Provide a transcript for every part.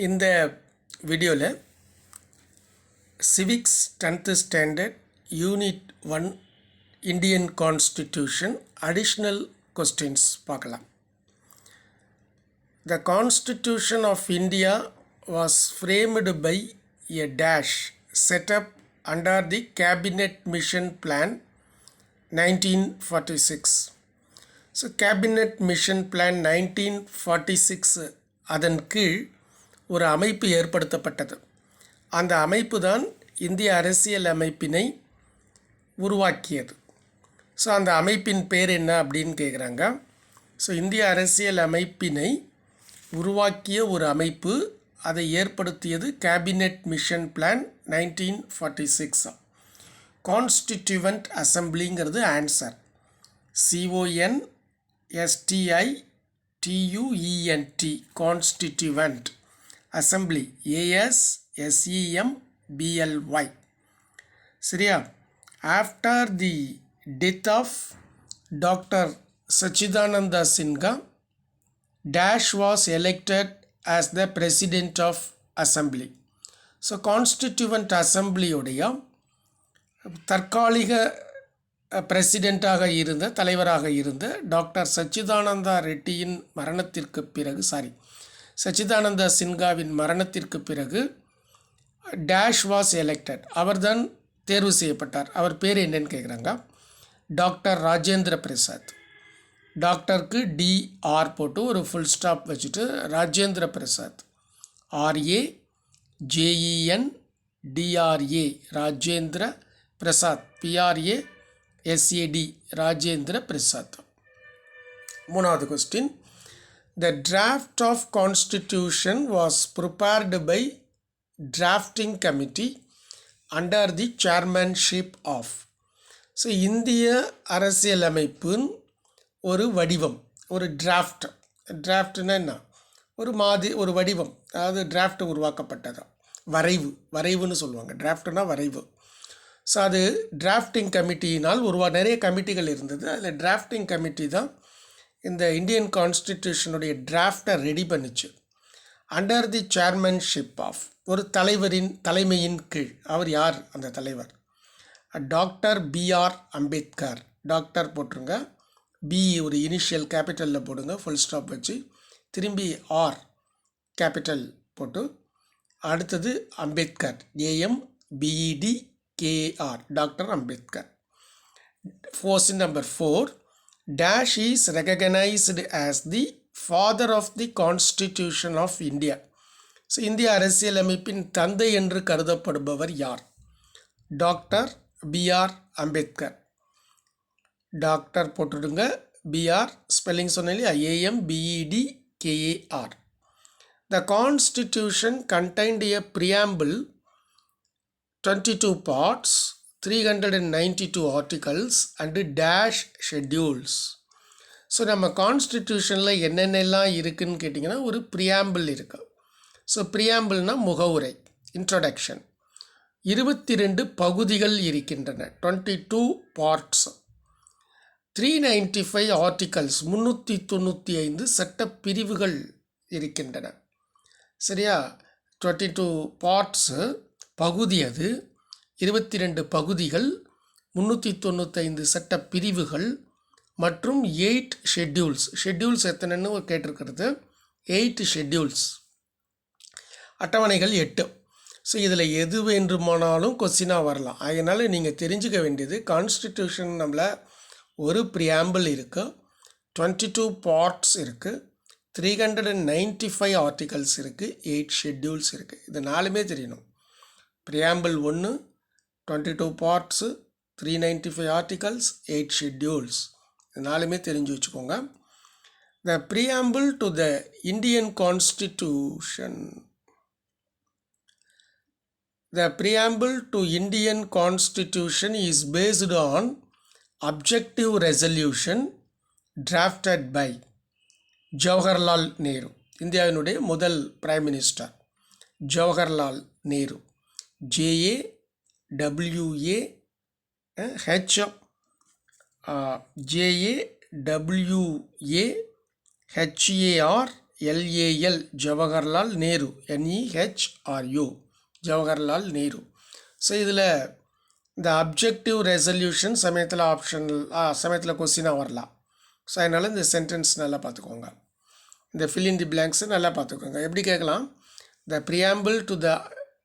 இந்த வீடியோவில் civics 10th standard unit 1 Indian constitution additional questions பார்க்கலாம். The Constitution of India was framed by a dash set up under the Cabinet Mission Plan 1946. So Cabinet Mission Plan 1946 அதன் கீழ் ஒரு அமைப்பு ஏற்படுத்தப்பட்டது. அந்த அமைப்பு தான் இந்திய அரசியல் அமைப்பினை உருவாக்கியது. ஸோ அந்த அமைப்பின் பேர் என்ன அப்படின்னு கேட்குறாங்க. ஸோ இந்திய அரசியல் அமைப்பினை உருவாக்கிய ஒரு அமைப்பு, அதை ஏற்படுத்தியது கேபினெட் மிஷன் பிளான் 1946. கான்ஸ்டிடியூவன்ட் அசம்பிளிங்கிறது answer. CONSTITUENT constituent assembly ASSEMBLY. சரியா? After the death of doctor Sachchidananda Sinha, dash was elected as the president of assembly. So constituent அசம்பிளியுடைய தற்காலிக பிரசிடெண்ட்டாக இருந்த தலைவராக இருந்த டாக்டர் சச்சிதானந்தா ரெட்டியின் மரணத்திற்கு பிறகு சச்சிதானந்தா சின்ஹாவின் மரணத்திற்கு பிறகு டேஷ் வாஸ் எலெக்டட், அவர்தான் தேர்வு செய்யப்பட்டார். அவர் பேர் என்னன்னு கேட்குறாங்க. டாக்டர் ராஜேந்திர பிரசாத். டாக்டருக்கு DR போட்டு ஒரு ஃபுல் ஸ்டாப் வச்சுட்டு ராஜேந்திர பிரசாத், RAJENDRA ராஜேந்திர பிரசாத், PRASAD ராஜேந்திர பிரசாத். மூணாவது question. The draft of constitution was prepared by drafting committee under the chairmanship of. So இந்திய அரசியலமைப்பின் ஒரு வடிவம், ஒரு டிராஃப்ட்னா என்ன, ஒரு வடிவம், அதாவது டிராஃப்ட் உருவாக்கப்பட்டது. வரைவுன்னு சொல்லுவாங்க. டிராஃப்ட்னா வரைவு. ஸோ அது டிராஃப்டிங் கமிட்டியினால் நிறைய கமிட்டிகள் இருந்தது. அதில் டிராஃப்டிங் கமிட்டி தான் இந்த இந்தியன் கான்ஸ்டிடியூஷனுடைய டிராஃப்டை ரெடி பண்ணிச்சு. அண்டர் தி சேர்மன்ஷிப் ஆஃப், ஒரு தலைமையின் கீழ். அவர் யார் அந்த தலைவர்? Doctor BR Ambedkar. டாக்டர் போட்டுருங்க, பி ஒரு இனிஷியல் கேபிட்டலில் போடுங்க, ஃபுல் ஸ்டாப் வச்சு, திரும்பி R கேபிட்டல் போட்டு, அடுத்தது Ambedkar, AMBEDKR, doctor Ambedkar. Question number 4. Dash is recognized as the father of the Constitution of India. So இந்திய அரசியலமைப்பின் தந்தை என்று கருதப்படுபவர் யார்? Doctor BR Ambedkar. டாக்டர் போட்டுடுங்க, BR ஸ்பெல்லிங் சொன்னாலே AMBEDKR. The Constitution contained a preamble, 22 parts, 392 articles and dash schedules. So நம்ம கான்ஸ்டிடியூஷனில் என்னென்னலாம் இருக்குதுன்னு கேட்டிங்கன்னா, ஒரு ப்ரியாம்பிள் இருக்குது. So ப்ரியாம்பிள்னால் முகவுரை, introduction. 22 பகுதிகள் இருக்கின்றன, 22 பார்ட்ஸ், 395 ஆர்டிகல்ஸ், 395 சட்ட பிரிவுகள் இருக்கின்றன. சரியா? 22 பார்ட்ஸு பகுதி, அது 22 பகுதிகள், 395 சட்ட பிரிவுகள் மற்றும் 8 ஷெட்யூல்ஸ். ஷெட்யூல்ஸ் எத்தனைன்னு கேட்டிருக்கிறது? 8 ஷெட்யூல்ஸ், அட்டவணைகள் 8. ஸோ இதில் எது வேண்டுமானாலும் கொஸ்டினாக வரலாம். அதனால் நீங்கள் தெரிஞ்சுக்க வேண்டியது, கான்ஸ்டிடியூஷன் நம்மள ஒரு ப்ரியாம்பிள் இருக்குது, 22 பார்ட்ஸ் இருக்குது, 395 ஆர்டிகல்ஸ் இருக்குது, 8 ஷெட்யூல்ஸ் இருக்குது. இது 4மே தெரியணும். Preamble 1, 22 parts, 395 articles, 8 schedules. இது 4மே தெரிஞ்சு வச்சுக்கோங்க. The preamble to the Indian Constitution. The preamble to Indian Constitution is based on objective resolution drafted by Jawaharlal Nehru. இந்தியாவினுடைய முதல் prime minister Jawaharlal Nehru. JAWAHARLAL LAL Jawaharlal Nehru, NEHRU Jawaharlal Nehru. So இதில் இந்த அப்ஜெக்டிவ் ரெசல்யூஷன் சமயத்தில் கொஸ்டினாக வரலாம். ஸோ அதனால் இந்த சென்டென்ஸ் நல்லா பார்த்துக்கோங்க. இந்த fill in the blanks நல்லா பார்த்துக்கோங்க. எப்படி கேட்கலாம்? The preamble to the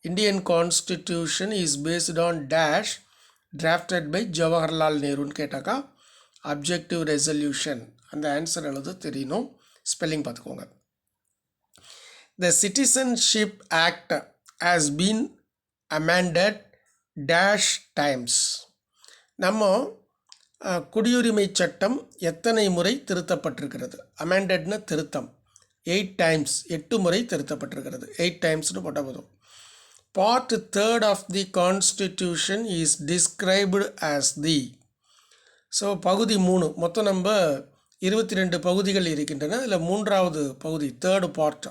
Indian Constitution is based on dash drafted by Jawaharlal நேருன்னு கேட்டாக்கா அப்ஜெக்டிவ் ரெசல்யூஷன் அந்த ஆன்சர் எழுத தெரியணும். ஸ்பெல்லிங் பார்த்துக்கோங்க. The Citizenship Act has been amended dash times. நம்ம குடியுரிமை சட்டம் எத்தனை முறை திருத்தப்பட்டிருக்கிறது? அமெண்டட்னா திருத்தம். 8 times 8 முறை திருத்தப்பட்டிருக்கிறது. 8 timesனு போட்டால் போதும். Part 3rd of the Constitution is described as the. So பகுதி 3 மொத்தம் நம்ம 22 பகுதிகள் இருக்கின்றன. இதில் 3வது பகுதி 3rd part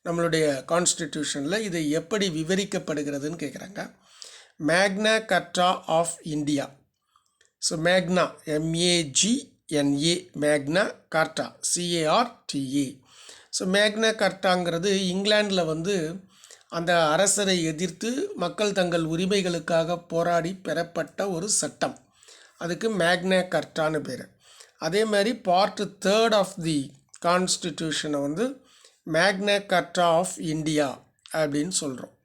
நம்மளுடைய கான்ஸ்டிடியூஷனில் இது எப்படி விவரிக்கப்படுகிறதுன்னு கேட்குறாங்க. மேக்னா கர்ட்டா ஆஃப் இந்தியா. ஸோ மேக்னா MAGNA மேக்னா கார்ட்டா CARTA. ஸோ மேக்னா கர்ட்டாங்கிறது இங்கிலாண்டில் வந்து அந்த அரசரை எதிர்த்து மக்கள் தங்கள் உரிமைகளுக்காக போராடி பெறப்பட்ட ஒரு சட்டம். அதுக்கு மேக்னா கர்ட்டான்னு பேர். அதே மாதிரி பார்ட் 3rd ஆஃப் தி கான்ஸ்டிடியூஷனை வந்து மேக்னா கர்ட்டா ஆஃப் இந்தியா அப்படின்னு சொல்கிறோம்.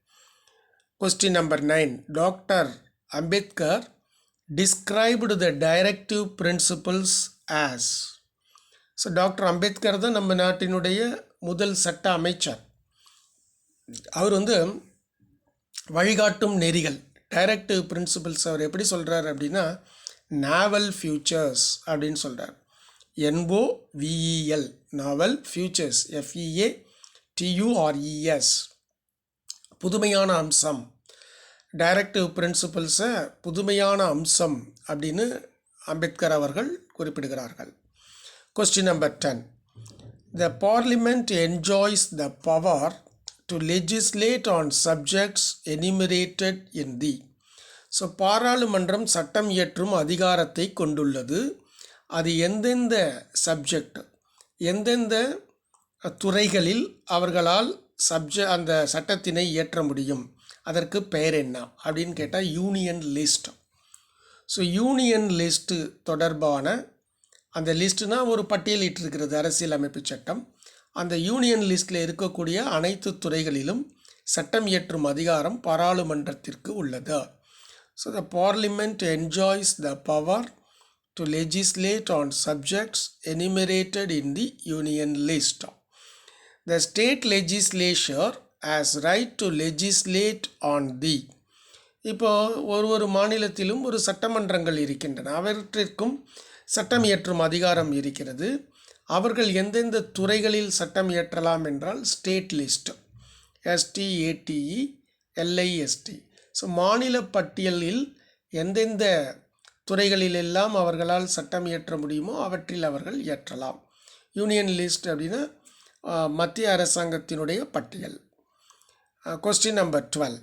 Question number 9. Doctor Ambedkar described the directive principles as. So doctor Ambedkar தான் நம்ம நாட்டினுடைய முதல் சட்ட அமைச்சர். அவர் வந்து வழிகாட்டும் நெறிகள் டைரக்டிவ் பிரின்சிபல்ஸ் அவர் எப்படி சொல்கிறார் அப்படின்னா நாவல் ஃபியூச்சர்ஸ் அப்படின்னு சொல்கிறார். NOVEL நாவல் ஃபியூச்சர்ஸ் FEATURES புதுமையான அம்சம். டைரக்டிவ் பிரின்சிபல்ஸை புதுமையான அம்சம் அப்படின்னு அம்பேத்கர் அவர்கள் குறிப்பிடுகிறார்கள். Question number 10. The Parliament enjoys the power to legislate on subjects enumerated in the. So பாராளுமன்றம் சட்டம் இயற்றும் அதிகாரத்தை கொண்டுள்ளது. அது எந்தெந்த சப்ஜெக்ட் எந்தெந்த துறைகளில் அவர்களால் அந்த சட்டத்தினை இயற்ற முடியும், அதற்கு பெயர் என்ன அப்படின்னு கேட்டால் union list. So union list தொடர்பான அந்த லிஸ்ட்டுனா ஒரு பட்டியலிட்டிருக்கிறது அரசியலமைப்பு சட்டம். அந்த யூனியன் லிஸ்ட்டில் இருக்கக்கூடிய அனைத்து துறைகளிலும் சட்டம் இயற்றும் அதிகாரம் பாராளுமன்றத்திற்கு உள்ளது. So the parliament enjoys the power to legislate on subjects enumerated in the union list. The state legislature has right to legislate on the. இப்போ ஒரு மாநிலத்திலும் ஒரு சட்டமன்றங்கள் இருக்கின்றன. அவற்றிற்கும் சட்டம் இயற்றும் அதிகாரம் இருக்கிறது. அவர்கள் எந்தெந்த துறைகளில் சட்டம் இயற்றலாம் என்றால் ஸ்டேட் லிஸ்ட் STATELIST. ஸோ மாநில பட்டியலில் எந்தெந்த துறைகளிலெல்லாம் அவர்களால் சட்டம் இயற்ற முடியுமோ அவற்றில் அவர்கள் இயற்றலாம். யூனியன் லிஸ்ட் அப்படின்னா மத்திய அரசாங்கத்தினுடைய பட்டியல். Question number 12.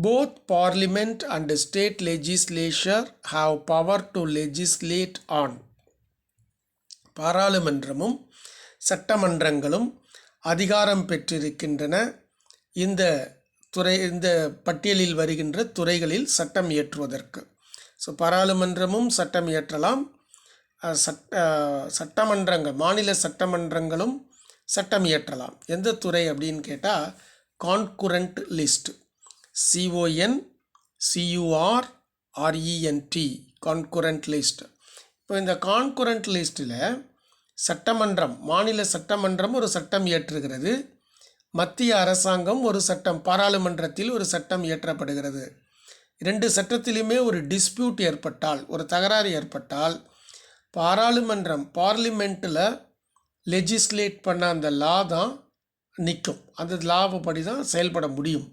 Both Parliament and state legislature have power to legislate on. பாராளுமன்றமும் சட்டமன்றங்களும் அதிகாரம் பெற்றிருக்கின்றன இந்த பட்டியலில் வருகின்ற துறைகளில் சட்டம் இயற்றுவதற்கு. ஸோ பாராளுமன்றமும் சட்டம் இயற்றலாம். சட்டமன்றங்கள் மாநில சட்டமன்றங்களும் சட்டம் இயற்றலாம். எந்த துறை அப்படின்னு கேட்டால் congruent list CONCURRENT congruent list. இப்போ இந்த கான்குரண்ட் லிஸ்ட்டில் சட்டமன்றம் மாநில சட்டமன்றம் ஒரு சட்டம் இயற்றுகிறது. மத்திய அரசாங்கம் ஒரு சட்டம் பாராளுமன்றத்தில் ஒரு சட்டம் இயற்றப்படுகிறது. 2 சட்டத்திலுமே ஒரு டிஸ்பியூட் ஏற்பட்டால் ஒரு தகராறு ஏற்பட்டால் பார்லிமெண்ட்டில் லெஜிஸ்லேட் பண்ண அந்த லா தான் நிற்கும். அந்த லாவை படி தான் செயல்பட முடியும்.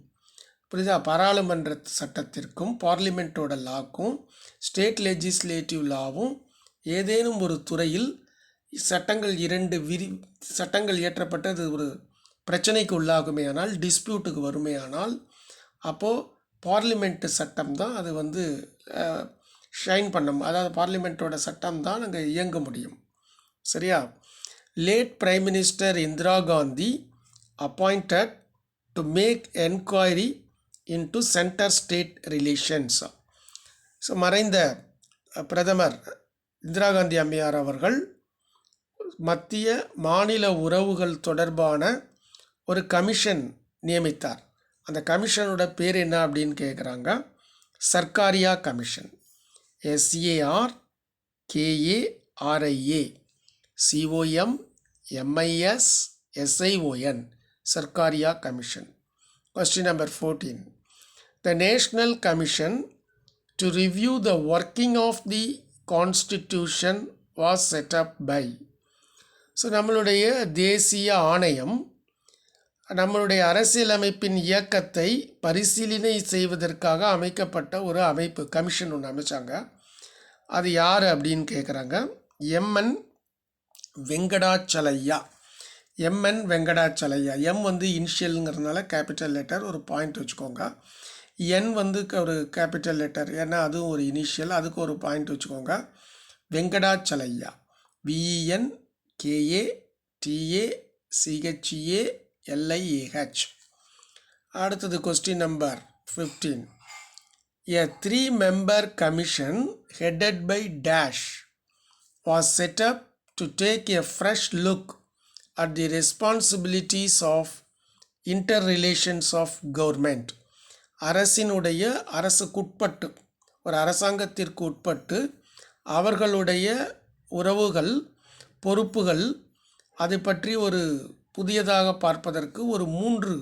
புரியுதா? பாராளுமன்ற சட்டத்திற்கும் பார்லிமெண்ட்டோட லாக்கும் ஸ்டேட் லெஜிஸ்லேட்டிவ் லாவும் ஏதேனும் ஒரு துறையில் சட்டங்கள் இயற்றப்பட்டது ஒரு பிரச்சனைக்கு உள்ளாகுமே ஆனால் டிஸ்பியூட்டுக்கு வருமேயானால் அப்போது பார்லிமெண்ட்டு சட்டம் தான் அது வந்து ஷைன் பண்ணும். அதாவது பார்லிமெண்ட்டோட சட்டம் தான் அங்கே இயங்க முடியும். சரியா? late Prime Minister Indira Gandhi appointed to make enquiry into center-state relations. So மறைந்த பிரதமர் இந்திரா காந்தி அம்மையார் அவர்கள் மத்திய மாநில உறவுகள் தொடர்பான ஒரு கமிஷன் நியமித்தார். அந்த கமிஷனோட பேர் என்ன அப்படின்னு கேட்குறாங்க. Sarkaria commission. SARKARIA COMMISSION Sarkaria Commission. Question number 14. The National Commission to review the working of the Constitution was set up by. So நம்மளுடைய தேசிய ஆணையம் நம்மளுடைய அரசியலமைப்பின் இயக்கத்தை பரிசீலனை செய்வதற்காக அமைக்கப்பட்ட ஒரு அமைப்பு, கமிஷன் ஒன்று அமைச்சாங்க. அது யார் அப்படின்னு கேட்குறாங்க. MN Venkatachaliah. MN Venkatachaliah. M வந்து இனிஷியலுங்கிறதுனால கேபிட்டல் லெட்டர், ஒரு பாயிண்ட் வச்சுக்கோங்க. N வந்து ஒரு கேபிட்டல் லெட்டர், ஏன்னா அதுவும் ஒரு இனிஷியல், அதுக்கு ஒரு பாயிண்ட் வச்சுக்கோங்க. வெங்கடாச்சலையா. VENKATACHELIAH. அடுத்தது question number 15. A 3-member commission headed by Dash was set up to take a fresh look at the responsibilities of interrelations of government. அரசுக்குட்பட்டு, ஒரு அரசாங்கத்திற்கு உட்பட்டு அவர்களுடைய உறவுகள், பொறுப்புகள், அதை பற்றி ஒரு புதியதாக பார்ப்பதற்கு ஒரு 3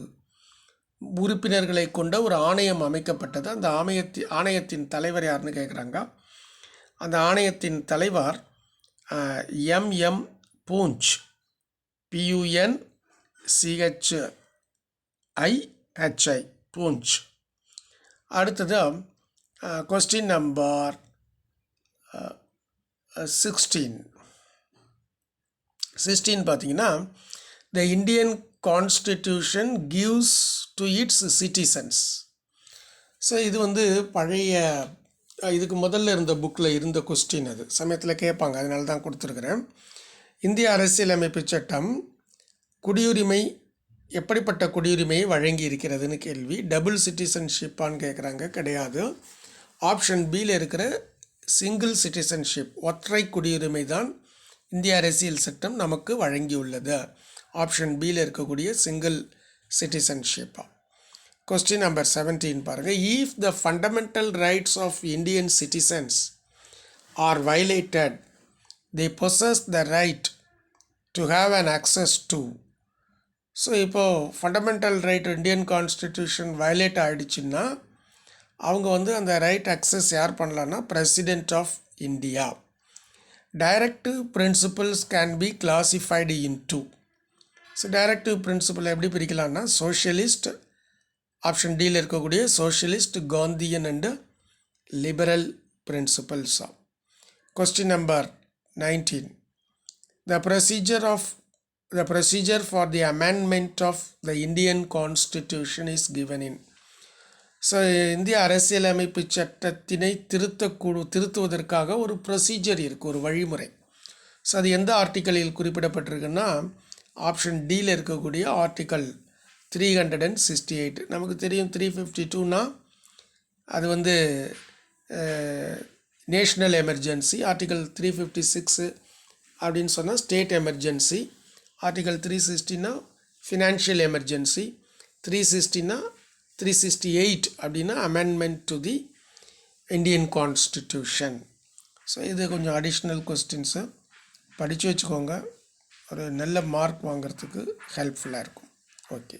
உறுப்பினர்களை கொண்ட ஒரு ஆணையம் அமைக்கப்பட்டது. அந்த ஆணையத்தின் தலைவர் யாருன்னு கேட்குறாங்க. அந்த ஆணையத்தின் தலைவர் MM பூஞ்ச், PUNCHIHI, பூஞ்ச். அடுத்தது கொஸ்டின் நம்பர் 16 பார்த்தீங்கன்னா, the Indian Constitution gives to its citizens. So இது வந்து பழைய, இதுக்கு முதல்ல இருந்த புக்கில் இருந்த கொஸ்டின், அது சமயத்தில் கேட்பாங்க, அதனால தான் கொடுத்துருக்குறேன். இந்திய அரசியலமைப்பு சட்டம் குடியுரிமை, எப்படிப்பட்ட குடியுரிமையை வழங்கி இருக்கிறதுன்னு கேள்வி. டபுள் சிட்டிசன்ஷிப்பான்னு கேட்குறாங்க. கிடையாது. ஆப்ஷன் பியில் இருக்கிற சிங்கிள் சிட்டிசன்ஷிப், ஒற்றை குடியுரிமை தான் இந்திய அரசியல் சட்டம் நமக்கு வழங்கியுள்ளது. ஆப்ஷன் பியில் இருக்கக்கூடிய சிங்கிள் சிட்டிசன்ஷிப்பா. கொஸ்டின் நம்பர் 17 பாருங்கள். If the fundamental rights of Indian citizens are violated, they possess the right to have an access to. So இப்போது fundamental right Indian constitution violate ஆகிடுச்சுன்னா அவங்க வந்து அந்த ரைட் அக்சஸ் யார் பண்ணலான்னா president of India. Directive principles can be classified in 2. So directive principle எப்படி பிரிக்கலான்னா socialist, option டியில் இருக்கக்கூடிய சோஷியலிஸ்ட், காந்தியன் அண்டு லிபரல் பிரின்சிபல்ஸா. Question number 19. The procedure for the amendment of the Indian Constitution is given in. So இந்திய அரசியலமைப்பு சட்டத்தினை திருத்துவதற்காக ஒரு procedure இருக்குது, ஒரு வழிமுறை. ஸோ அது எந்த ஆர்டிக்கலில் குறிப்பிடப்பட்டிருக்குன்னா ஆப்ஷன் டியில் இருக்கக்கூடிய ஆர்டிக்கல் 368. நமக்கு தெரியும் 352னா அது வந்து நேஷ்னல் எமர்ஜென்சி. ஆர்டிக்கல் 356 அப்படின்னு சொன்னால் ஸ்டேட் எமர்ஜென்சி. ஆர்டிக்கல் 360னா ஃபினான்ஷியல் எமர்ஜென்சி. 368 அப்படின்னா amendment to the Indian constitution. So இது கொஞ்சம் அடிஷ்னல் கொஸ்டின்ஸு படித்து வச்சுக்கோங்க, ஒரு நல்ல மார்க் வாங்கிறதுக்கு ஹெல்ப்ஃபுல்லாக இருக்கும். ஓகே.